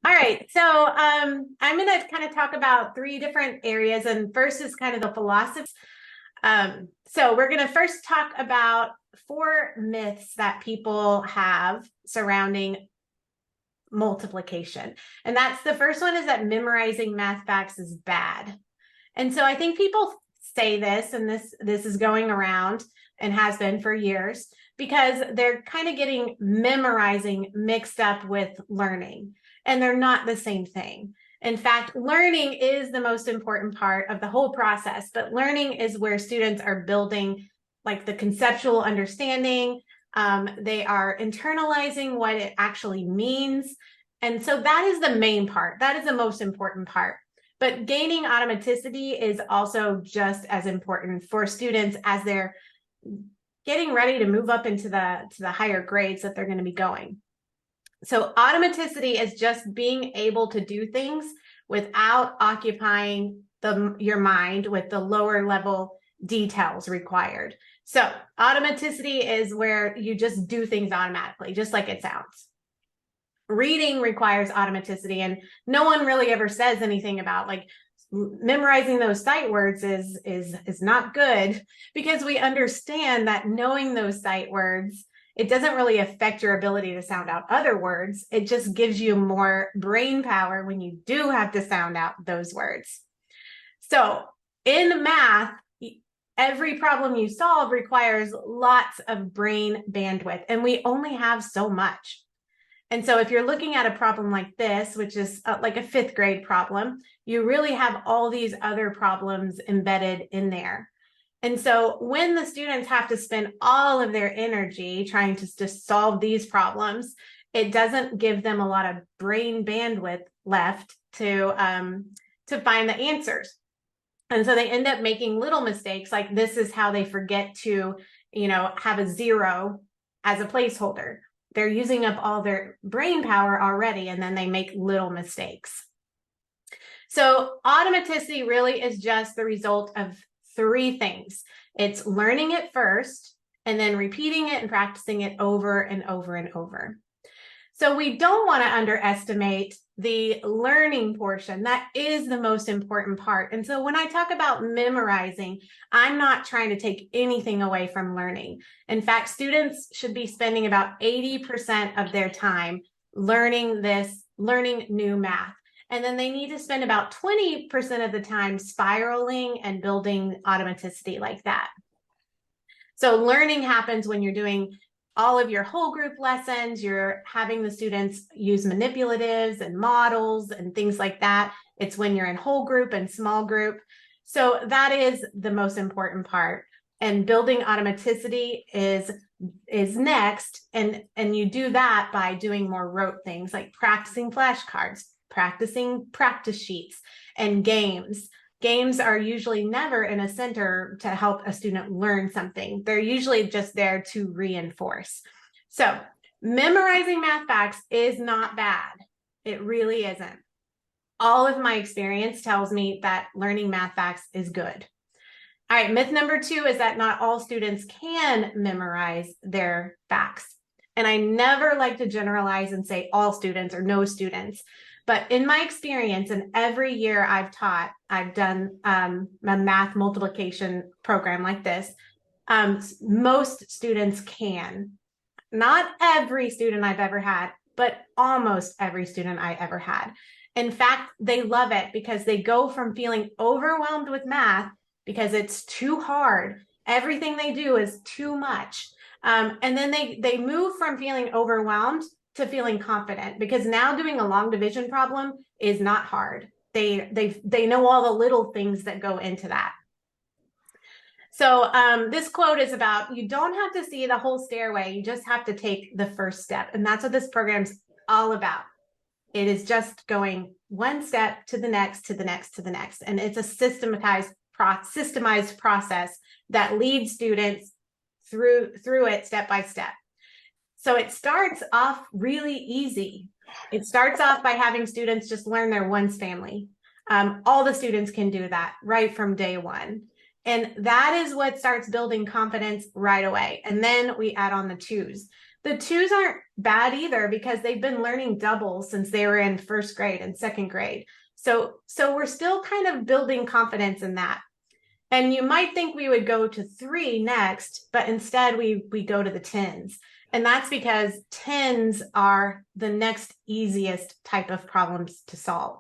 All right, so I'm going to kind of talk about three different areas, and first is kind of the philosophy. So we're going to first talk about four myths that people have surrounding multiplication. And that's the first one is that memorizing math facts is bad. And so I think people say this, and this is going around and has been for years, because they're kind of getting memorizing mixed up with learning, and they're not the same thing. In fact, learning is the most important part of the whole process, but learning is where students are building like the conceptual understanding. They are internalizing what it actually means. And so that is the main part. That is the most important part. But gaining automaticity is also just as important for students as they're getting ready to move up into the higher grades that they're going to be going. So automaticity is just being able to do things without occupying your mind with the lower level details required. So automaticity is where you just do things automatically, just like it sounds. Reading requires automaticity, and no one really ever says anything about like memorizing those sight words is not good, because we understand that knowing those sight words, it doesn't really affect your ability to sound out other words. It just gives you more brain power when you do have to sound out those words. So in math, every problem you solve requires lots of brain bandwidth, and we only have so much. And so if you're looking at a problem like this, which is like a fifth grade problem, you really have all these other problems embedded in there. And so when the students have to spend all of their energy trying to just solve these problems, it doesn't give them a lot of brain bandwidth left to find the answers. And so they end up making little mistakes, like this is how they forget to, have a zero as a placeholder. They're using up all their brain power already, and then they make little mistakes. So automaticity really is just the result of three things. It's learning it first, and then repeating it and practicing it over and over and over. So we don't want to underestimate the learning portion. That is the most important part. And so when I talk about memorizing, I'm not trying to take anything away from learning. In fact, students should be spending about 80% of their time learning new math. And then they need to spend about 20% of the time spiraling and building automaticity like that. So learning happens when you're doing all of your whole group lessons, you're having the students use manipulatives and models and things like that. It's when you're in whole group and small group. So that is the most important part. And building automaticity is next. And you do that by doing more rote things like practicing flashcards, practicing practice sheets, and games. Games are usually never in a center to help a student learn something. They're usually just there to reinforce. So memorizing math facts is not bad. It really isn't. All of my experience tells me that learning math facts is good. All right, myth number 2 is that not all students can memorize their facts. And I never like to generalize and say all students or no students. But in my experience, and every year I've taught, I've done a math multiplication program like this, most students can. Not every student I've ever had, but almost every student I ever had. In fact, they love it because they go from feeling overwhelmed with math because it's too hard. Everything they do is too much. And then they move from feeling overwhelmed to feeling confident, because now doing a long division problem is not hard. They know all the little things that go into that. So this quote is about, you don't have to see the whole stairway, you just have to take the first step. And that's what this program's all about. It is just going one step to the next, to the next, to the next. And it's a systemized process that leads students through it step by step. So it starts off really easy. It starts off by having students just learn their ones family. All the students can do that right from day one. And that is what starts building confidence right away. And then we add on the twos. The twos aren't bad either because they've been learning doubles since they were in first grade and second grade. So we're still kind of building confidence in that. And you might think we would go to 3 next, but instead we go to the 10s. And that's because 10s are the next easiest type of problems to solve.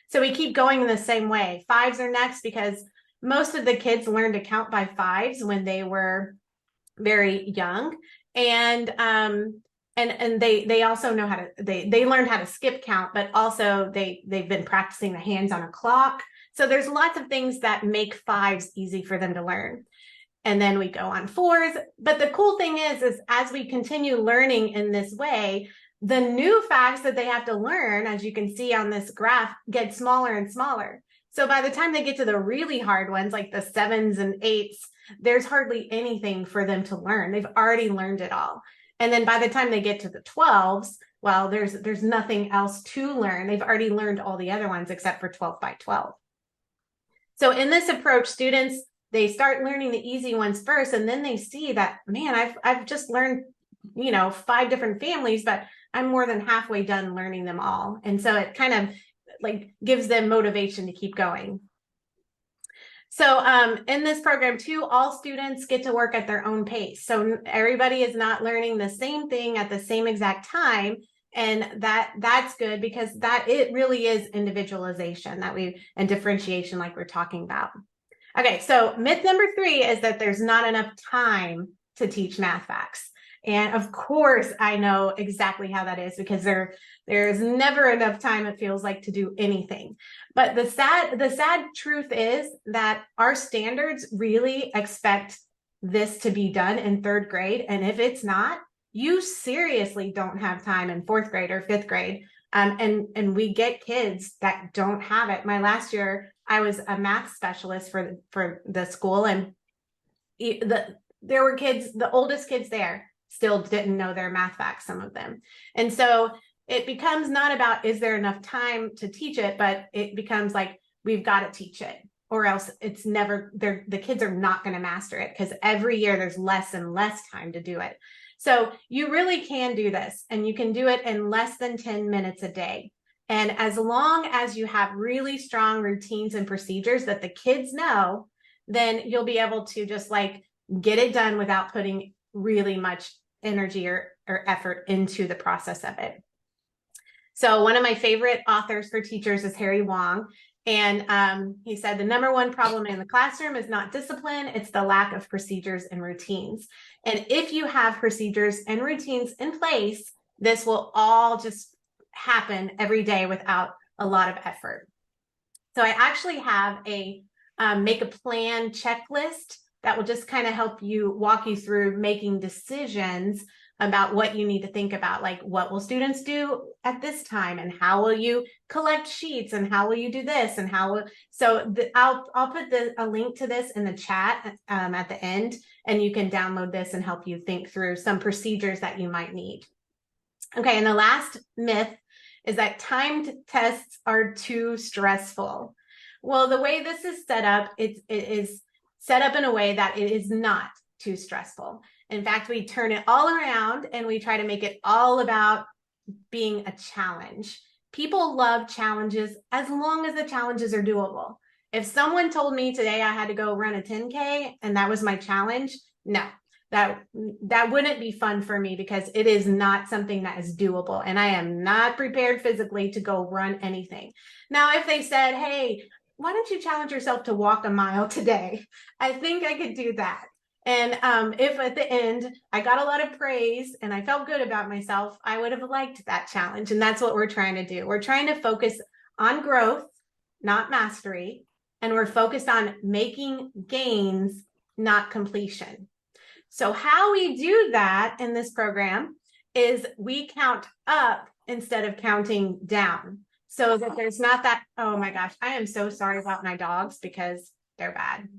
So we keep going in the same way. 5s are next because most of the kids learned to count by 5s when they were very young. And they also know how to, they learned how to skip count, but also they've been practicing the hands on a clock. So there's lots of things that make 5s easy for them to learn. And then we go on 4s. But the cool thing is as we continue learning in this way, the new facts that they have to learn, as you can see on this graph, get smaller and smaller. So by the time they get to the really hard ones, like the 7s and 8s, there's hardly anything for them to learn. They've already learned it all. And then by the time they get to the 12s, well, there's nothing else to learn. They've already learned all the other ones except for 12 by 12. So in this approach, students, they start learning the easy ones first, and then they see that, man, I've just learned, 5 different families, but I'm more than halfway done learning them all. And so it kind of like gives them motivation to keep going. So in this program too, all students get to work at their own pace. So everybody is not learning the same thing at the same exact time. And that's good because it really is individualization and differentiation like we're talking about. Okay, so myth number 3 is that there's not enough time to teach math facts. And of course, I know exactly how that is because there's never enough time, it feels like, to do anything. But the sad truth is that our standards really expect this to be done in 3rd grade. And if it's not, you seriously don't have time in 4th grade or 5th grade. And we get kids that don't have it. My last year, I was a math specialist for the school, and there were kids, the oldest kids there still didn't know their math facts, some of them. And so it becomes not about, is there enough time to teach it, but it becomes like, we've got to teach it, or else it's never, the kids are not going to master it because every year there's less and less time to do it. So you really can do this, and you can do it in less than 10 minutes a day. And as long as you have really strong routines and procedures that the kids know, then you'll be able to just like get it done without putting really much energy or effort into the process of it. So one of my favorite authors for teachers is Harry Wong. And he said, the number one problem in the classroom is not discipline, it's the lack of procedures and routines. And if you have procedures and routines in place, this will all just happen every day without a lot of effort. So I actually have a make a plan checklist that will just kind of help you walk you through making decisions about what you need to think about, like what will students do at this time, and how will you collect sheets, and how will you do this, and I'll put a link to this in the chat at the end, and you can download this and help you think through some procedures that you might need. Okay, and the last myth is that timed tests are too stressful. Well, the way this is set up, it is set up in a way that it is not too stressful. In fact, we turn it all around and we try to make it all about being a challenge. People love challenges as long as the challenges are doable. If someone told me today I had to go run a 10K and that was my challenge, no, that wouldn't be fun for me because it is not something that is doable, and I am not prepared physically to go run anything. Now, if they said, hey, why don't you challenge yourself to walk a mile today? I think I could do that. And if at the end I got a lot of praise and I felt good about myself, I would have liked that challenge. And that's what we're trying to do. We're trying to focus on growth, not mastery. And we're focused on making gains, not completion. So how we do that in this program is we count up instead of counting down. So that there's not that, oh my gosh, I am so sorry about my dogs because they're bad.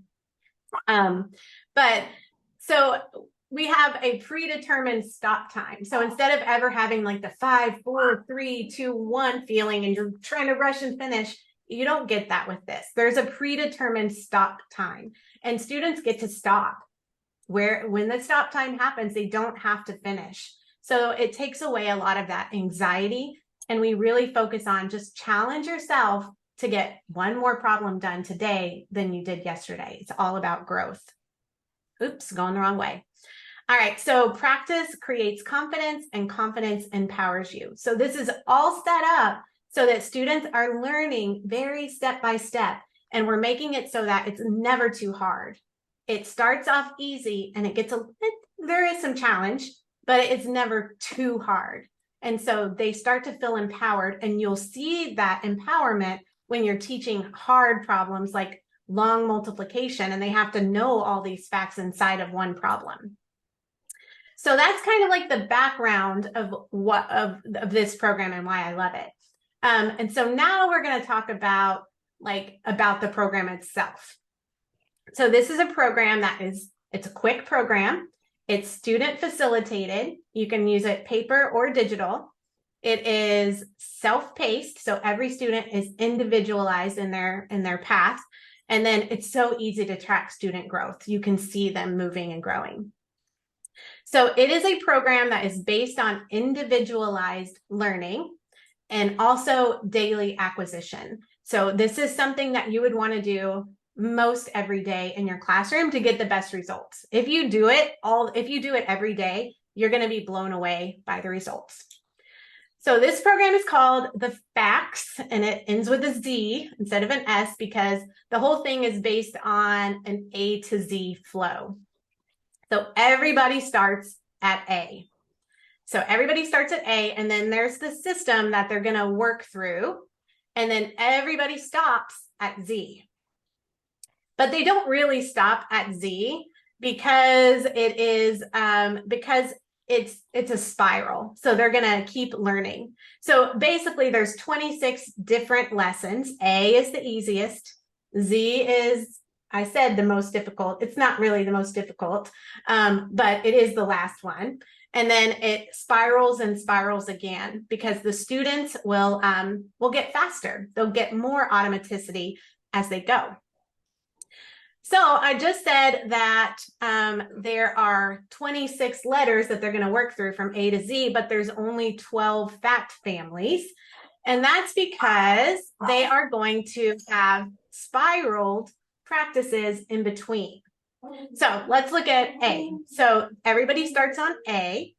But so we have a predetermined stop time. So instead of ever having like the 5, 4, 3, 2, 1 feeling and you're trying to rush and finish, you don't get that with this. There's a predetermined stop time, and students get to stop when the stop time happens. They don't have to finish. So it takes away a lot of that anxiety. And we really focus on just challenge yourself to get one more problem done today than you did yesterday. It's all about growth. Oops, going the wrong way. All right, so practice creates confidence and confidence empowers you. So this is all set up so that students are learning very step by step, and we're making it so that it's never too hard. It starts off easy and there is some challenge, but it's never too hard. And so they start to feel empowered, and you'll see that empowerment when you're teaching hard problems like long multiplication, and they have to know all these facts inside of one problem. So that's kind of like the background of this program and why I love it. And so now we're going to talk about the program itself. So this is a program it's a quick program. It's student facilitated. You can use it paper or digital. It is self-paced, so every student is individualized in their path. And then it's so easy to track student growth. You can see them moving and growing. So it is a program that is based on individualized learning and also daily acquisition. So this is something that you would want to do most every day in your classroom to get the best results. If you do it every day, you're going to be blown away by the results. So this program is called the Factz, and it ends with a Z instead of an S because the whole thing is based on an A to Z flow. So everybody starts at A. So everybody starts at A, and then there's the system that they're going to work through, and then everybody stops at Z. But they don't really stop at Z because it's a spiral. So they're going to keep learning. So basically there's 26 different lessons. A is the easiest. Z is, I said, the most difficult. It's not really the most difficult, but it is the last one. And then it spirals and spirals again because the students will get faster. They'll get more automaticity as they go. So I just said that there are 26 letters that they're going to work through from A to Z, but there's only 12 fact families. And that's because they are going to have spiraled practices in between. So let's look at A. So everybody starts on A,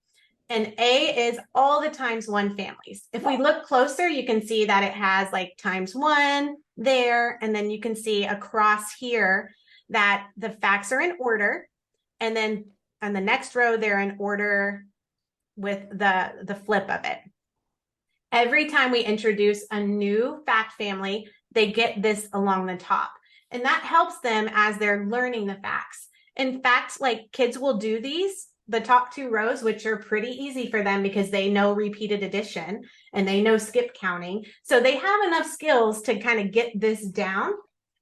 and A is all the times one families. If we look closer, you can see that it has like times one there, and then you can see across here that the facts are in order, and then on the next row they're in order with the flip of it. Every time we introduce a new fact family, they get this along the top, and that helps them as they're learning the facts. In fact, like kids will do the top two rows, which are pretty easy for them because they know repeated addition and they know skip counting. So they have enough skills to kind of get this down.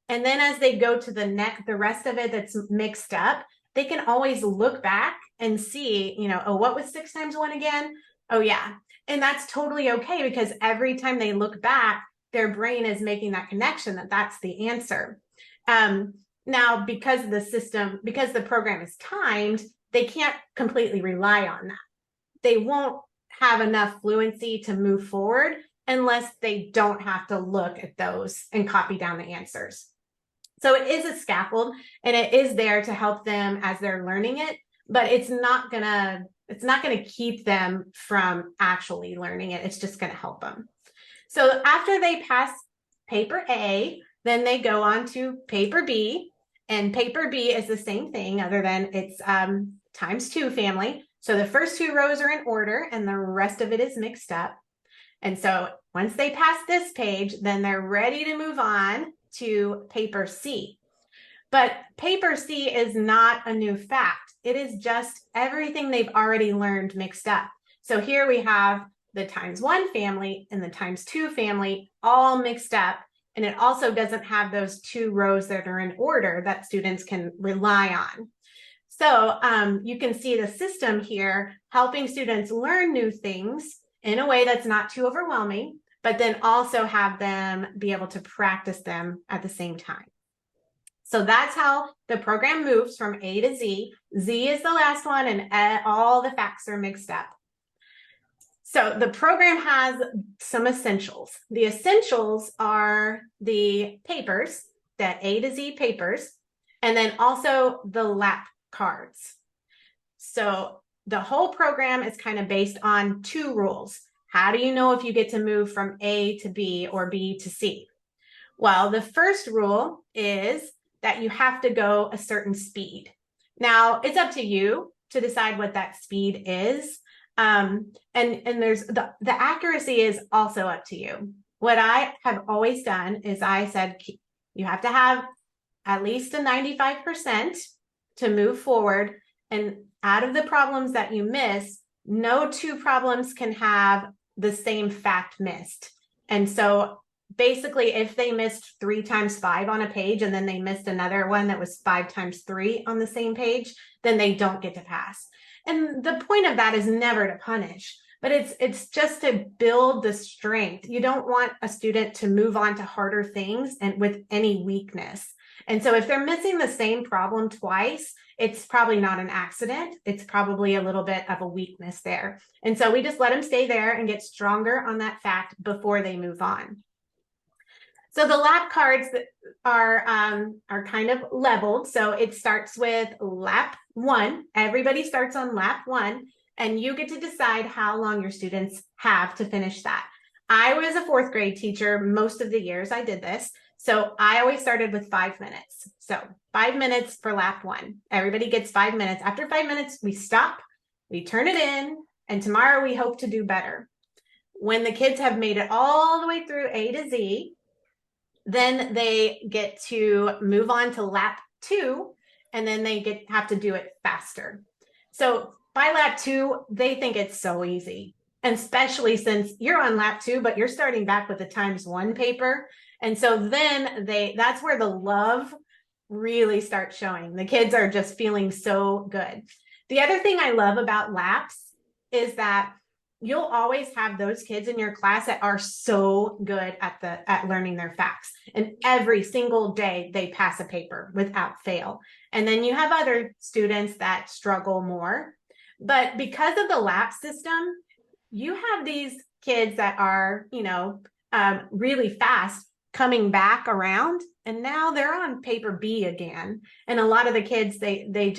And then as they go to the rest of it that's mixed up, they can always look back and see, oh, what was 6 times 1 again? Oh, yeah. And that's totally okay because every time they look back, their brain is making that connection that that's the answer. Now, because the program is timed, they can't completely rely on that. They won't have enough fluency to move forward unless they don't have to look at those and copy down the answers. So it is a scaffold, and it is there to help them as they're learning it, but it's not gonna keep them from actually learning it. It's just gonna help them. So after they pass paper A, then they go on to paper B, and paper B is the same thing other than it's times 2 family. So the first 2 rows are in order and the rest of it is mixed up. And so once they pass this page, then they're ready to move on to paper C. But paper C is not a new fact. It is just everything they've already learned mixed up. So here we have the times 1 family and the times 2 family all mixed up. And it also doesn't have those 2 rows that are in order that students can rely on. So you can see the system here helping students learn new things in a way that's not too overwhelming, but then also have them be able to practice them at the same time. So that's how the program moves from A to Z. Z is the last one, and all the facts are mixed up. So the program has some essentials. The essentials are the papers, the A to Z papers, and then also the lap cards. So the whole program is kind of based on two rules. How do you know if you get to move from A to B or B to C? Well, the first rule is that you have to go a certain speed. Now, it's up to you to decide what that speed is. And there's the accuracy is also up to you. What I have always done is I said, you have to have at least a 95% to move forward. And out of the problems that you miss, no two problems can have the same fact missed. And so basically, if they missed 3 times 5 on a page and then they missed another one that was 5 times 3 on the same page, then they don't get to pass. And the point of that is never to punish, but it's just to build the strength. You don't want a student to move on to harder things and with any weakness. And so if they're missing the same problem twice, it's probably not an accident. It's probably a little bit of a weakness there. And so we just let them stay there and get stronger on that fact before they move on. So the lap cards are kind of leveled. So it starts with lap 1. Everybody starts on lap 1, and you get to decide how long your students have to finish that. I was a 4th grade teacher most of the years I did this. So I always started with 5 minutes. So 5 minutes for lap 1. Everybody gets 5 minutes. After 5 minutes, we stop, we turn it in, and tomorrow we hope to do better. When the kids have made it all the way through A to Z, then they get to move on to lap 2, and then they have to do it faster. So by lap 2, they think it's so easy. And especially since you're on lap 2, but you're starting back with the ×1 paper. And so then that's where the love really starts showing. The kids are just feeling so good. The other thing I love about laps is that you'll always have those kids in your class that are so good at learning their facts. And every single day they pass a paper without fail. And then you have other students that struggle more. But because of the lap system, you have these kids that are, really fast coming back around, and now they're on paper B again. And a lot of the kids, they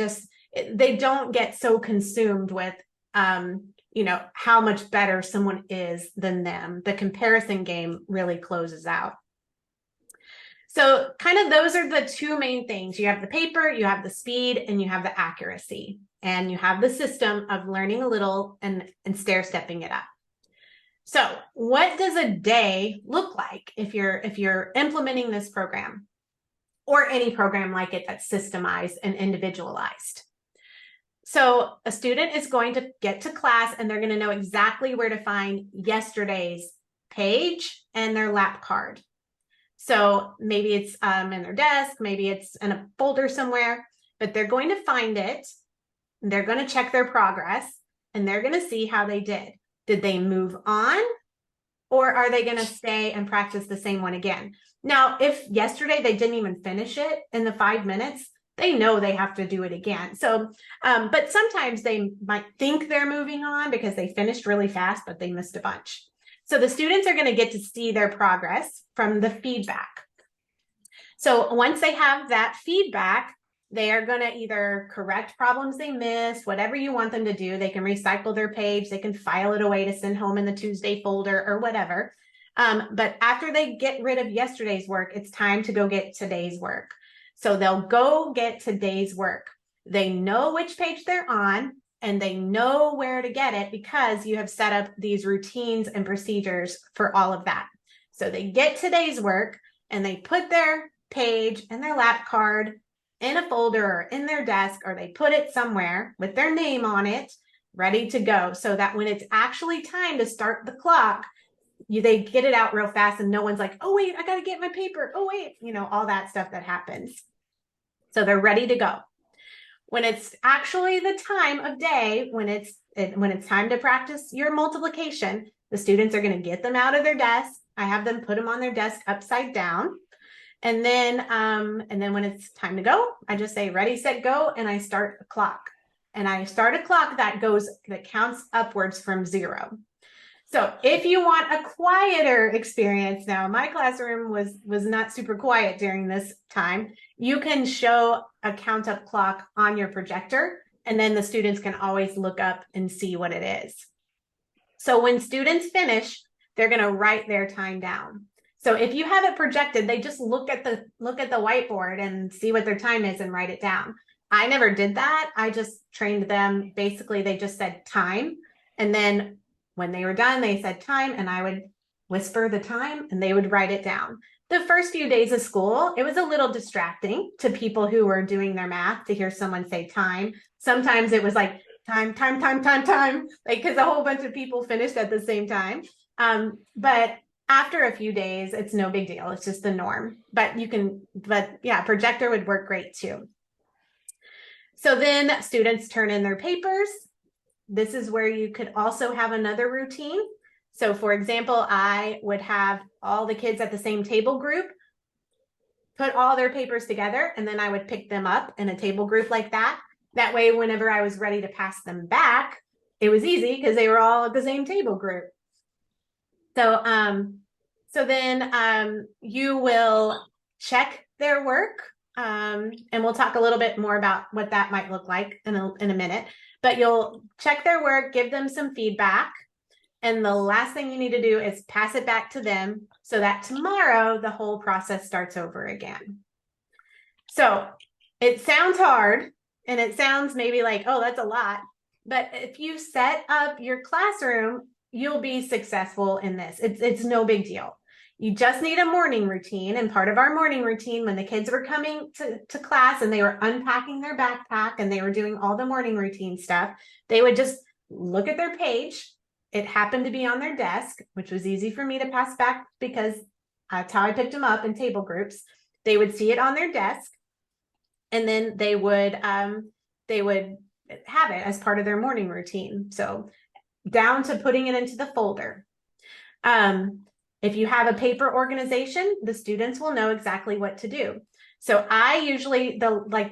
don't get so consumed with, how much better someone is than them. The comparison game really closes out. So kind of those are the two main things. You have the paper, you have the speed, and you have the accuracy. And you have the system of learning a little and stair-stepping it up. So what does a day look like if you're implementing this program or any program like it that's systemized and individualized? So a student is going to get to class and they're going to know exactly where to find yesterday's page and their lap card. So maybe it's in their desk, maybe it's in a folder somewhere, but they're going to find it. They're going to check their progress and they're going to see how they did. Did they move on, or are they going to stay and practice the same one again? Now, if yesterday they didn't even finish it in the 5 minutes, they know they have to do it again. So, but sometimes they might think they're moving on because they finished really fast, but they missed a bunch. So the students are going to get to see their progress from the feedback. So once they have that feedback, they are going to either correct problems they missed, whatever you want them to do. They can recycle their page. They can file it away to send home in the Tuesday folder or whatever. But after they get rid of yesterday's work, it's time to go get today's work. So they'll go get today's work. They know which page they're on and they know where to get it because you have set up these routines and procedures for all of that. So they get today's work and they put their page and their lap card in a folder or in their desk, or they put it somewhere with their name on it, ready to go, so that when it's actually time to start the clock, they get it out real fast and no one's like, oh, wait, I got to get my paper. Oh, wait, all that stuff that happens. So they're ready to go. When it's actually the time of day, when it's time to practice your multiplication, the students are going to get them out of their desk. I have them put them on their desk upside down. And then when it's time to go, I just say ready, set, go, and I start a clock. And I start a clock that counts upwards from 0. So if you want a quieter experience, now my classroom was not super quiet during this time, you can show a count up clock on your projector, and then the students can always look up and see what it is. So when students finish, they're going to write their time down. So if you have it projected, they just look at the whiteboard and see what their time is and write it down. I never did that. I just trained them. Basically, they just said time, and then when they were done, they said time, and I would whisper the time and they would write it down. The first few days of school, it was a little distracting to people who were doing their math to hear someone say time. Sometimes it was like time, like, because a whole bunch of people finished at the same time. But after a few days, it's no big deal. It's just the norm. But yeah, projector would work great too. So then students turn in their papers. This is where you could also have another routine. So for example, I would have all the kids at the same table group, put all their papers together, and then I would pick them up in a table group like that. That way, whenever I was ready to pass them back, it was easy because they were all at the same table group. So, then you will check their work, and we'll talk a little bit more about what that might look like in a minute. But you'll check their work, give them some feedback, and the last thing you need to do is pass it back to them so that tomorrow the whole process starts over again. So it sounds hard, and it sounds maybe like, oh, that's a lot. But if you set up your classroom, you'll be successful in this. It's no big deal. You just need a morning routine. And part of our morning routine, when the kids were coming to class and they were unpacking their backpack and they were doing all the morning routine stuff, they would just look at their page. It happened to be on their desk, which was easy for me to pass back because that's how I picked them up in table groups. They would see it on their desk, and then they would have it as part of their morning routine. So down to putting it into the folder. If you have a paper organization, the students will know exactly what to do. So I usually,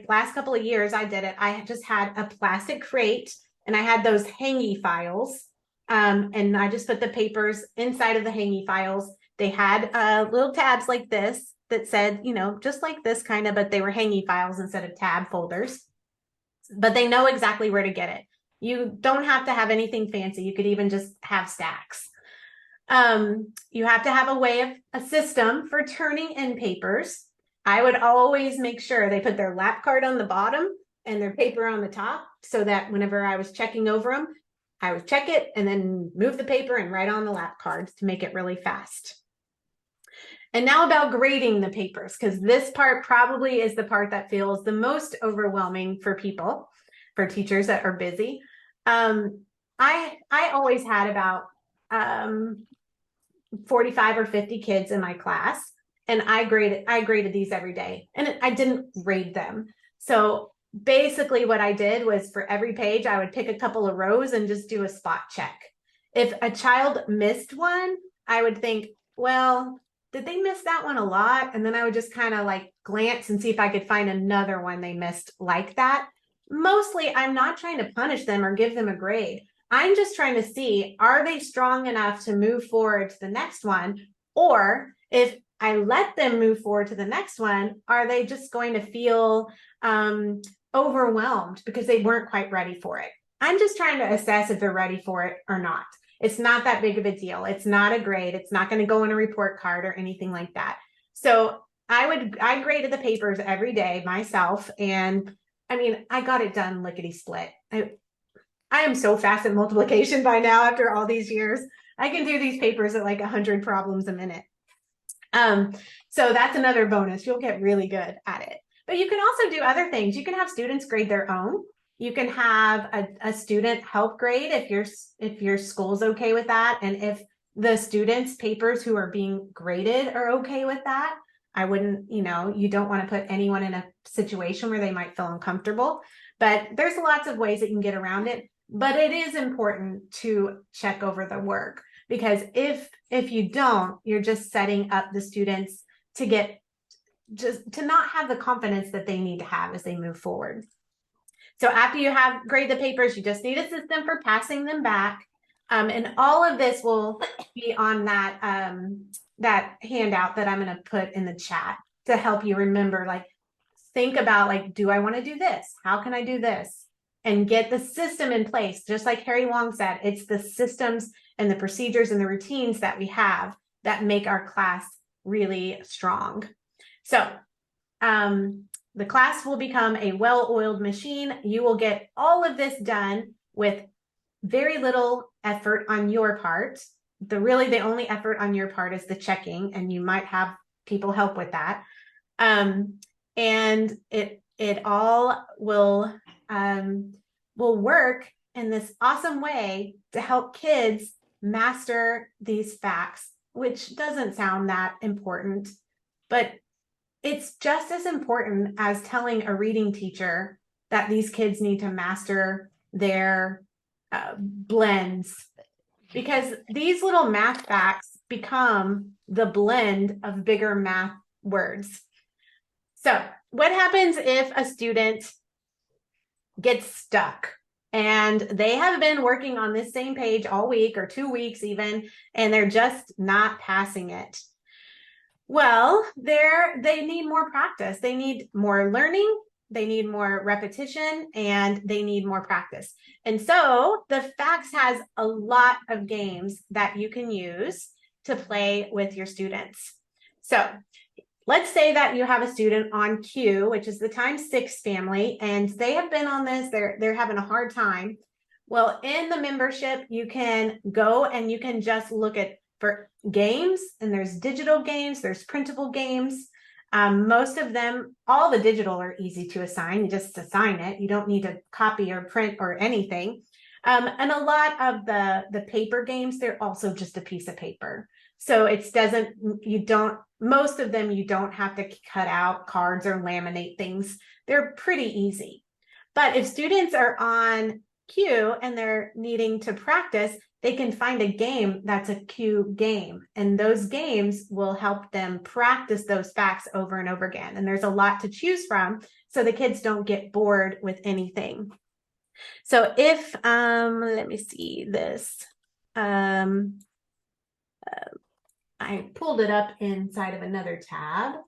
last couple of years I did it, I just had a plastic crate and I had those hangy files. And I just put the papers inside of the hangy files. They had little tabs like this that said, just like this kind of, but they were hangy files instead of tab folders. But they know exactly where to get it. You don't have to have anything fancy. You could even just have stacks. You have to have a system for turning in papers. I would always make sure they put their lap card on the bottom and their paper on the top, so that whenever I was checking over them, I would check it and then move the paper and write on the lap cards to make it really fast. And now about grading the papers, because this part probably is the part that feels the most overwhelming for people, for teachers that are busy. I always had about 45 or 50 kids in my class, and I graded these every day, and I didn't grade them. So basically what I did was, for every page, I would pick a couple of rows and just do a spot check. If a child missed one, I would think, well, did they miss that one a lot? And then I would just kind of like glance and see if I could find another one they missed like that. Mostly, I'm not trying to punish them or give them a grade. I'm just trying to see, are they strong enough to move forward to the next one? Or if I let them move forward to the next one, are they just going to feel overwhelmed because they weren't quite ready for it? I'm just trying to assess if they're ready for it or not. It's not that big of a deal. It's not a grade. It's not going to go in a report card or anything like that. So I graded the papers every day myself. And I mean, I got it done lickety split. I am so fast at multiplication by now after all these years. I can do these papers at like 100 problems a minute. So that's another bonus. You'll get really good at it. But you can also do other things. You can have students grade their own. You can have a student help grade if your school's okay with that. And if the students' papers who are being graded are okay with that. I wouldn't, you don't want to put anyone in a situation where they might feel uncomfortable. But there's lots of ways that you can get around it. But it is important to check over the work, because if you don't, you're just setting up the students to not have the confidence that they need to have as they move forward. So after you have graded the papers, you just need a system for passing them back. And all of this will be on that handout that I'm going to put in the chat to help you remember, like, think about, like, do I want to do this? How can I do this? And get the system in place. Just like Harry Wong said, it's the systems and the procedures and the routines that we have that make our class really strong. So the class will become a well-oiled machine. You will get all of this done with very little effort on your part. The only effort on your part is the checking, and you might have people help with that. And it all will work in this awesome way to help kids master these facts, which doesn't sound that important, but it's just as important as telling a reading teacher that these kids need to master their blends, because these little math facts become the blend of bigger math words. So what happens if a student gets stuck and they have been working on this same page all week or 2 weeks even, and they're just not passing it? Well, they need more practice. They need more learning. They need more repetition, and they need more practice. And so the Factz has a lot of games that you can use to play with your students. So let's say that you have a student on Q, which is the ×6 family, and they have been on this, they're having a hard time. Well, in the membership, you can go and you can just look at for games, and there's digital games, there's printable games. Most of them, all the digital are easy to assign. You just assign it. You don't need to copy or print or anything. And a lot of the paper games, they're also just a piece of paper. So most of them, you don't have to cut out cards or laminate things. They're pretty easy. But if students are on Q and they're needing to practice, they can find a game that's a Q game, and those games will help them practice those facts over and over again. And there's a lot to choose from, so the kids don't get bored with anything. So if, let me see this. I pulled it up inside of another tab.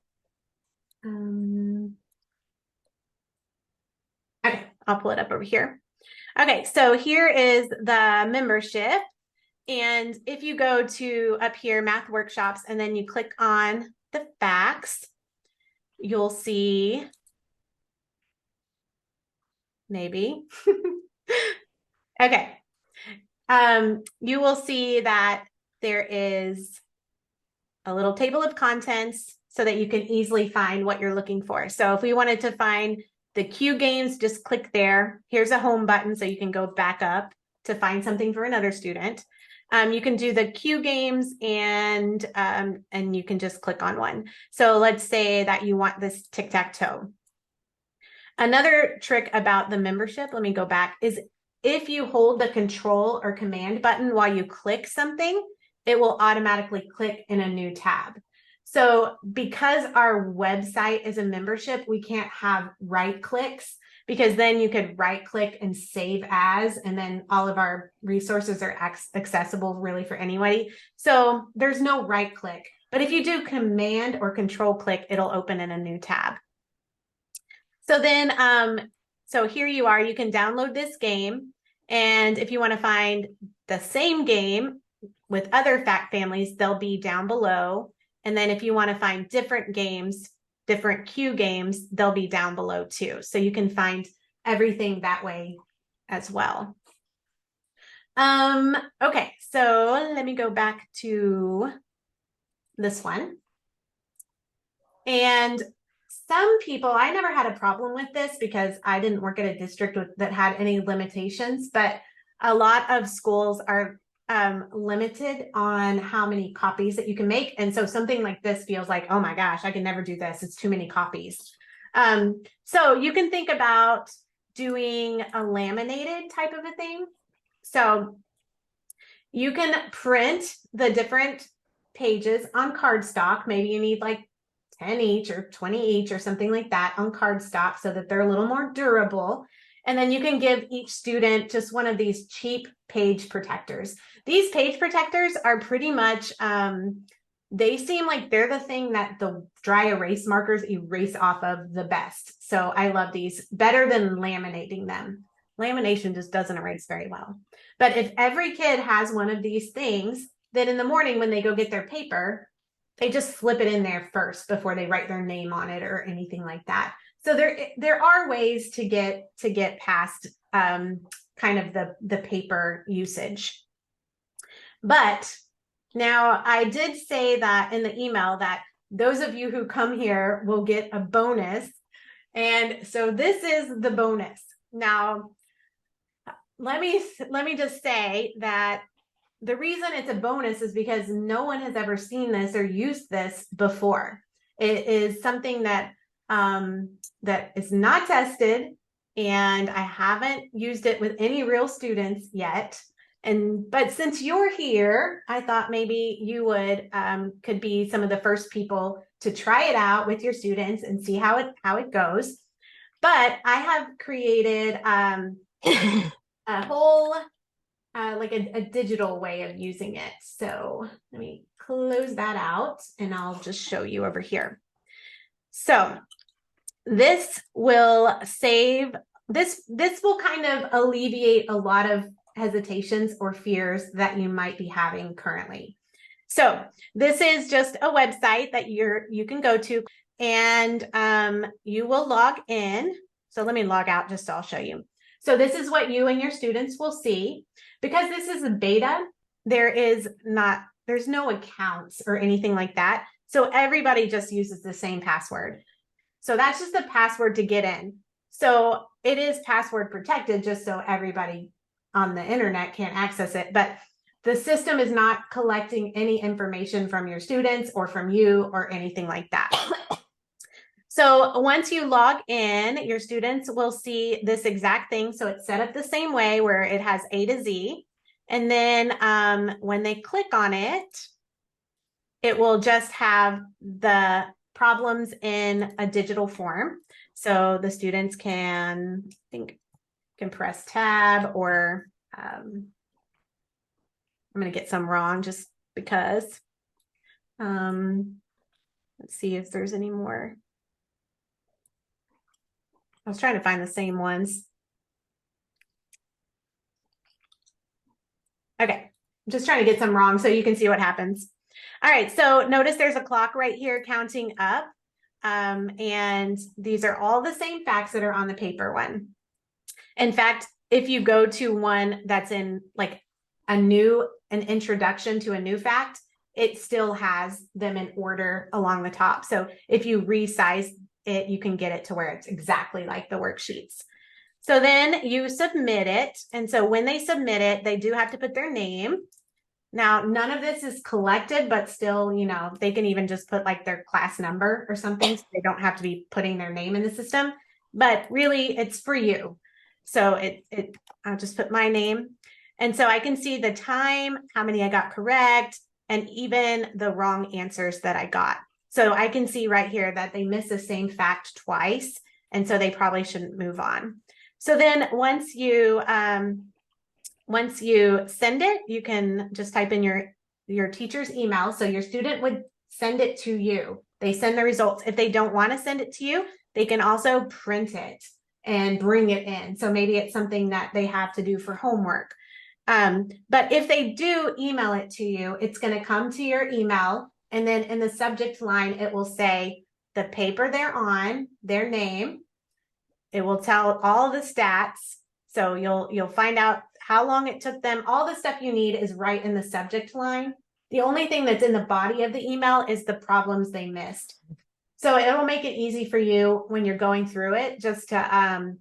Okay, I'll pull it up over here. Okay, so here is the membership. And if you go to up here, math workshops, and then you click on the facts, you'll see, maybe. Okay. You will see that there is a little table of contents so that you can easily find what you're looking for. So if we wanted to find the Q games, just click there. Here's a home button so you can go back up to find something for another student. You can do the Q games, and you can just click on one. So let's say that you want this tic-tac-toe. Another trick about the membership, let me go back, is if you hold the control or command button while you click something, it will automatically click in a new tab. So because our website is a membership, we can't have right clicks, because then you could right click and save as, and then all of our resources are accessible really for anybody. So there's no right click, but if you do command or control click, it'll open in a new tab. So then, so here you are, you can download this game. And if you want to find the same game with other fact families, they'll be down below. And then if you want to find different games, different Q games, they'll be down below too. So you can find everything that way as well. Okay, so let me go back to this one. And some people, I never had a problem with this because I didn't work at a district that had any limitations, but a lot of schools are limited on how many copies that you can make. And so something like this feels like, oh my gosh, I can never do this. It's too many copies. So you can think about doing a laminated type of a thing. So you can print the different pages on cardstock. Maybe you need like 10 each or 20 each or something like that on cardstock so that they're a little more durable. And then you can give each student just one of these cheap page protectors. These page protectors are pretty much, they seem like they're the thing that the dry erase markers erase off of the best. So I love these better than laminating them. Lamination just doesn't erase very well. But if every kid has one of these things, then in the morning when they go get their paper, they just slip it in there first before they write their name on it or anything like that. So there are ways to get past kind of the paper usage. But now I did say that in the email that those of you who come here will get a bonus. And so this is the bonus. Now, let me just say that the reason it's a bonus is because no one has ever seen this or used this before. It is something that that is not tested, and I haven't used it with any real students yet. But since you're here, I thought maybe you would could be some of the first people to try it out with your students and see how it goes. But I have created a whole like a digital way of using it. So let me close that out and I'll just show you over here. So this will this will kind of alleviate a lot of hesitations or fears that you might be having currently. So this is just a website that you can go to, and you will log in. So let me log out just so I'll show you. So this is what you and your students will see. Because this is a beta, there's no accounts or anything like that. So everybody just uses the same password. So that's just the password to get in. So it is password protected just so everybody on the internet can't access it. But the system is not collecting any information from your students or from you or anything like that. So once you log in, your students will see this exact thing. So it's set up the same way where it has A to Z. And then when they click on it, it will just have the problems in a digital form. So the students can, I think, can press tab, or I'm going to get some wrong just because. Let's see if there's any more. I was trying to find the same ones. Okay, just trying to get some wrong so you can see what happens. All right, so notice there's a clock right here counting up. And these are all the same facts that are on the paper one. In fact, if you go to one that's in like an introduction to a new fact, it still has them in order along the top. So if you resize it, you can get it to where it's exactly like the worksheets. So then you submit it. And so when they submit it, they do have to put their name. Now, none of this is collected, but still, you know, they can even just put like their class number or something. So they don't have to be putting their name in the system, but really it's for you. So I'll just put my name. And so I can see the time, how many I got correct, and even the wrong answers that I got. So I can see right here that they missed the same fact twice. And so they probably shouldn't move on. So then once you send it, you can just type in your teacher's email. So your student would send it to you. They send the results. If they don't want to send it to you, they can also print it and bring it in. So maybe it's something that they have to do for homework. But if they do email it to you, it's going to come to your email. And then in the subject line, it will say the paper they're on, their name. It will tell all the stats. So you'll find out how long it took them. All the stuff you need is right in the subject line. The only thing that's in the body of the email is the problems they missed. So it'll make it easy for you when you're going through it, just to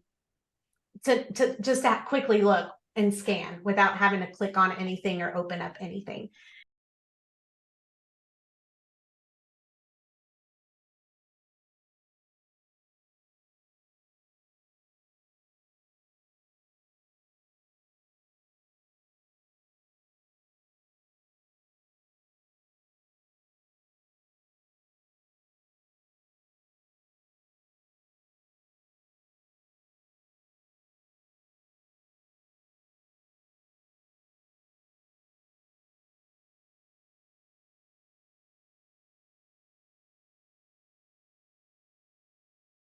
quickly look and scan without having to click on anything or open up anything.